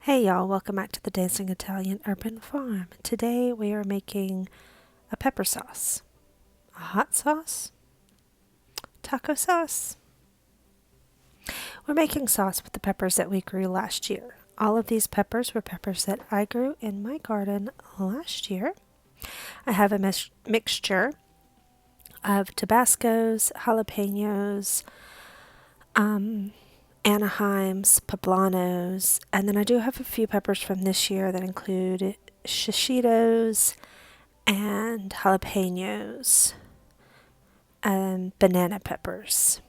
Hey y'all, welcome back to the Dancing Italian Urban Farm. Today we are making a pepper sauce, a hot sauce, taco sauce. We're making sauce with the peppers that we grew last year. All of these peppers were peppers that I grew in my garden last year. I have a mixture of Tabascos, jalapenos, Anaheims, poblanos, and then I do have a few peppers from this year that include shishitos and jalapenos and banana peppers,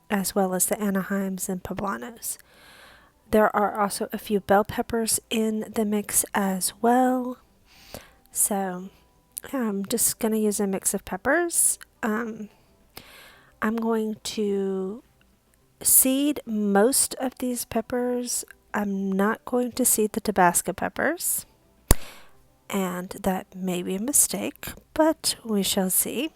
as well as the Anaheims and poblanos. There are also a few bell peppers in the mix as well. So I'm just going to use a mix of peppers. I'm going to seed most of these peppers. I'm not going to seed the Tabasco peppers, and that may be a mistake, but we shall see.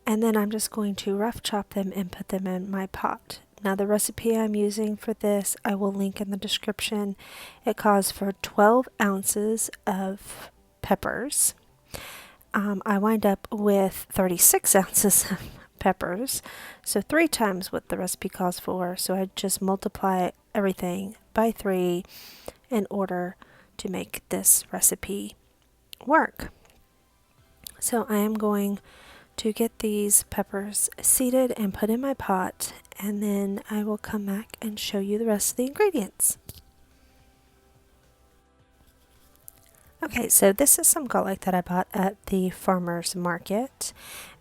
And then I'm just going to rough chop them and put them in my pot. Now the recipe I'm using for this I will link in the description. It calls for 12 ounces of peppers. I wind up with 36 ounces of peppers, so 3 times what the recipe calls for. So I just multiply everything by 3 in order to make this recipe work. So I am going to get these peppers seeded and put in my pot, and then I will come back and show you the rest of the ingredients. Okay, so this is some garlic that I bought at the farmer's market,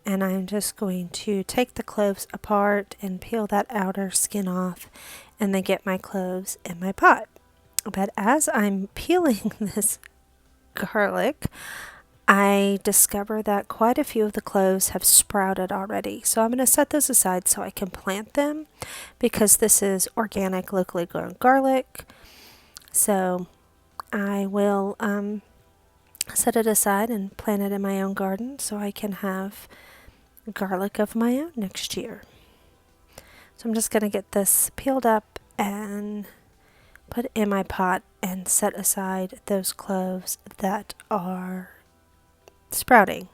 and I'm just going to take the cloves apart and peel that outer skin off and then get my cloves in my pot. But as I'm peeling this garlic, I discover that quite a few of the cloves have sprouted already. So I'm going to set those aside so I can plant them, because this is organic, locally grown garlic. So I will set it aside and plant it in my own garden so I can have garlic of my own next year. So I'm just going to get this peeled up and put in my pot and set aside those cloves that are sprouting.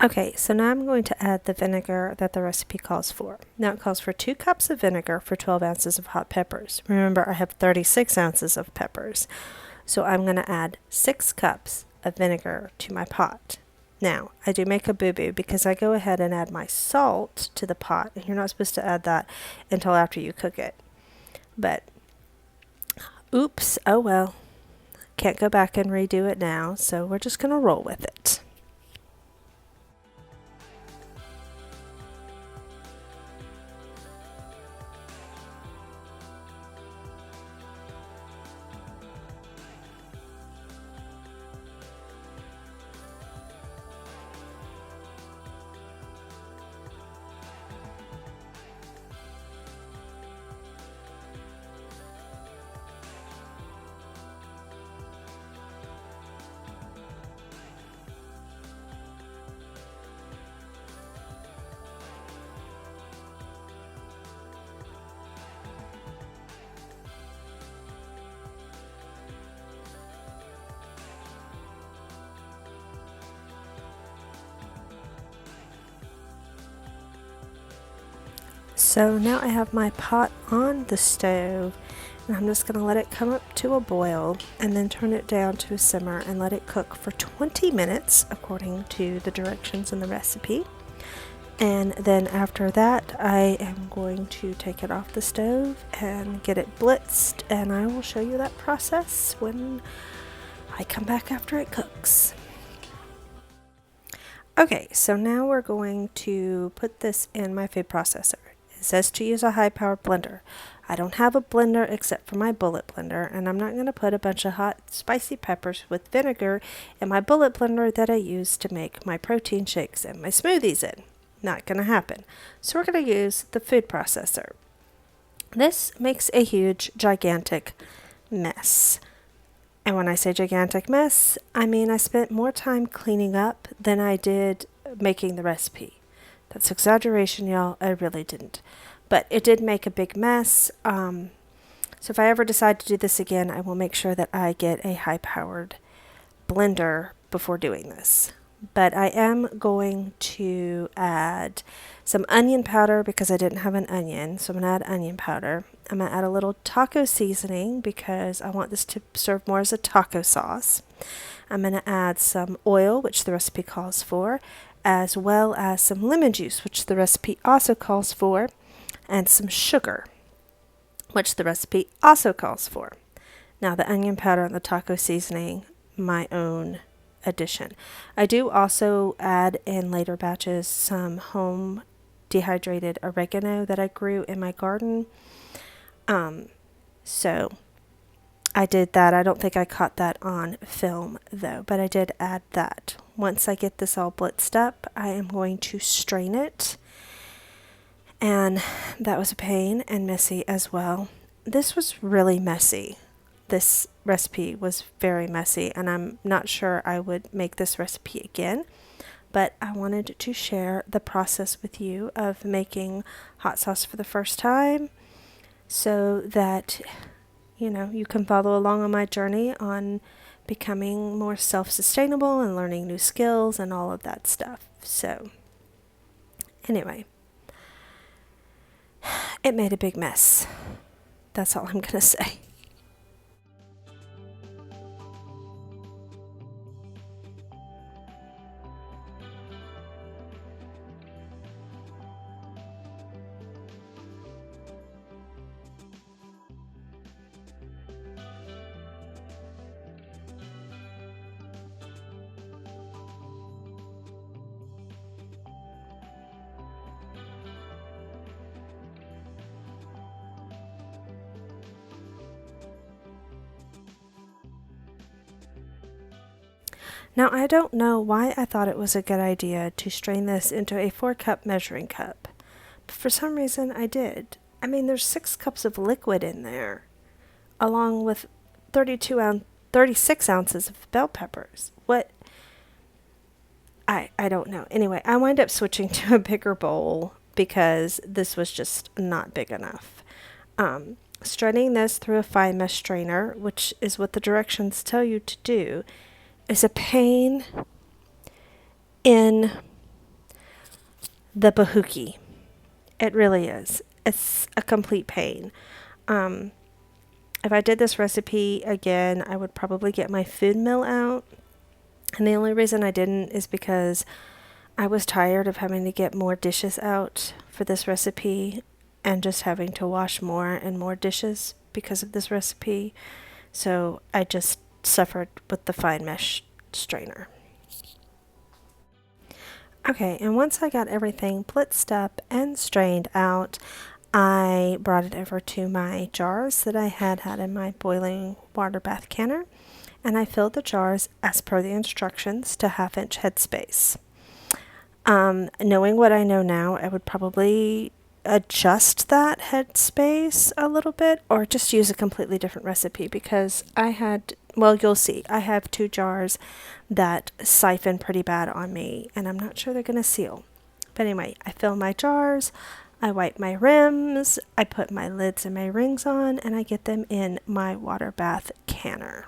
Okay, so now I'm going to add the vinegar that the recipe calls for. Now it calls for 2 cups of vinegar for 12 ounces of hot peppers. Remember, I have 36 ounces of peppers, so I'm going to add 6 cups of vinegar to my pot. Now, I do make a boo-boo because I go ahead and add my salt to the pot, and you're not supposed to add that until after you cook it. But, oops, oh well, can't go back and redo it now, so we're just going to roll with it. So now I have my pot on the stove, and I'm just going to let it come up to a boil and then turn it down to a simmer and let it cook for 20 minutes according to the directions in the recipe. And then after that, I am going to take it off the stove and get it blitzed, and I will show you that process when I come back after it cooks. Okay, so now we're going to put this in my food processor. It says to use a high-powered blender. I don't have a blender except for my bullet blender, and I'm not going to put a bunch of hot, spicy peppers with vinegar in my bullet blender that I use to make my protein shakes and my smoothies in. Not going to happen. So we're going to use the food processor. This makes a huge, gigantic mess. And when I say gigantic mess, I mean I spent more time cleaning up than I did making the recipe. That's exaggeration, y'all. I really didn't. But it did make a big mess. So if I ever decide to do this again, I will make sure that I get a high-powered blender before doing this. But I am going to add some onion powder because I didn't have an onion. So I'm going to add onion powder. I'm going to add a little taco seasoning because I want this to serve more as a taco sauce. I'm going to add some oil, which the recipe calls for, as well as some lemon juice, which the recipe also calls for, and some sugar, which the recipe also calls for. Now the onion powder and the taco seasoning, my own addition. I do also add in later batches some home dehydrated oregano that I grew in my garden. So I did that. I don't think I caught that on film though, but I did add that. Once I get this all blitzed up, I am going to strain it. And that was a pain and messy as well. This was really messy. This recipe was very messy, and I'm not sure I would make this recipe again, but I wanted to share the process with you of making hot sauce for the first time so that you can follow along on my journey on becoming more self-sustainable and learning new skills and all of that stuff. So anyway, it made a big mess. That's all I'm going to say. Now, I don't know why I thought it was a good idea to strain this into a 4-cup measuring cup, but for some reason I did. I mean, there's 6 cups of liquid in there, along with 36 ounces of bell peppers. What? I don't know. Anyway, I wind up switching to a bigger bowl because this was just not big enough. Straining this through a fine mesh strainer, which is what the directions tell you to do, is a pain in the bahookie. It really is. It's a complete pain. If I did this recipe again, I would probably get my food mill out. And the only reason I didn't is because I was tired of having to get more dishes out for this recipe and just having to wash more and more dishes because of this recipe. So I just suffered with the fine mesh strainer. Okay, and once I got everything blitzed up and strained out, I brought it over to my jars that I had in my boiling water bath canner, and I filled the jars as per the instructions to 1/2-inch headspace. Knowing what I know now, I would probably adjust that headspace a little bit or just use a completely different recipe because you'll see, I have 2 jars that siphon pretty bad on me and I'm not sure they're going to seal. But anyway, I fill my jars, I wipe my rims, I put my lids and my rings on, and I get them in my water bath canner.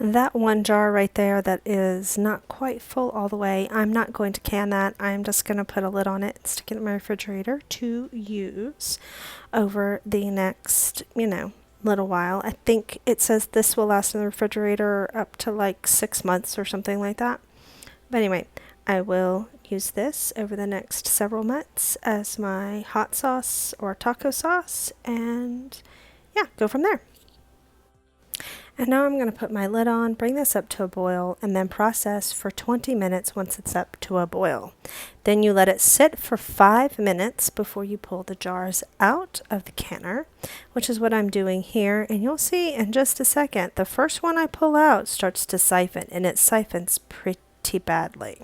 That one jar right there that is not quite full all the way, I'm not going to can that. I'm just going to put a lid on it and stick it in my refrigerator to use over the next, little while. I think it says this will last in the refrigerator up to like 6 months or something like that. But anyway, I will use this over the next several months as my hot sauce or taco sauce, and yeah, go from there. And now I'm going to put my lid on, bring this up to a boil, and then process for 20 minutes once it's up to a boil. Then you let it sit for 5 minutes before you pull the jars out of the canner, which is what I'm doing here. And you'll see in just a second, the first one I pull out starts to siphon, and it siphons pretty badly.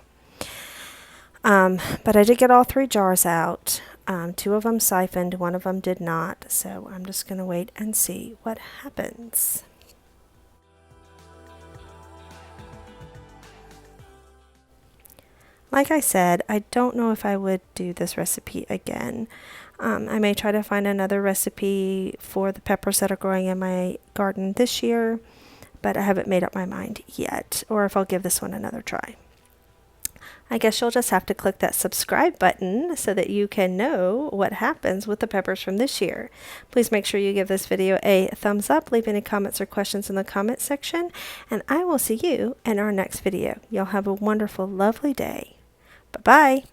But I did get all 3 jars out. 2 of them siphoned, 1 of them did not. So I'm just going to wait and see what happens. Like I said, I don't know if I would do this recipe again. I may try to find another recipe for the peppers that are growing in my garden this year, but I haven't made up my mind yet, or if I'll give this one another try. I guess you'll just have to click that subscribe button so that you can know what happens with the peppers from this year. Please make sure you give this video a thumbs up, leave any comments or questions in the comment section, and I will see you in our next video. You'll have a wonderful, lovely day. Bye-bye.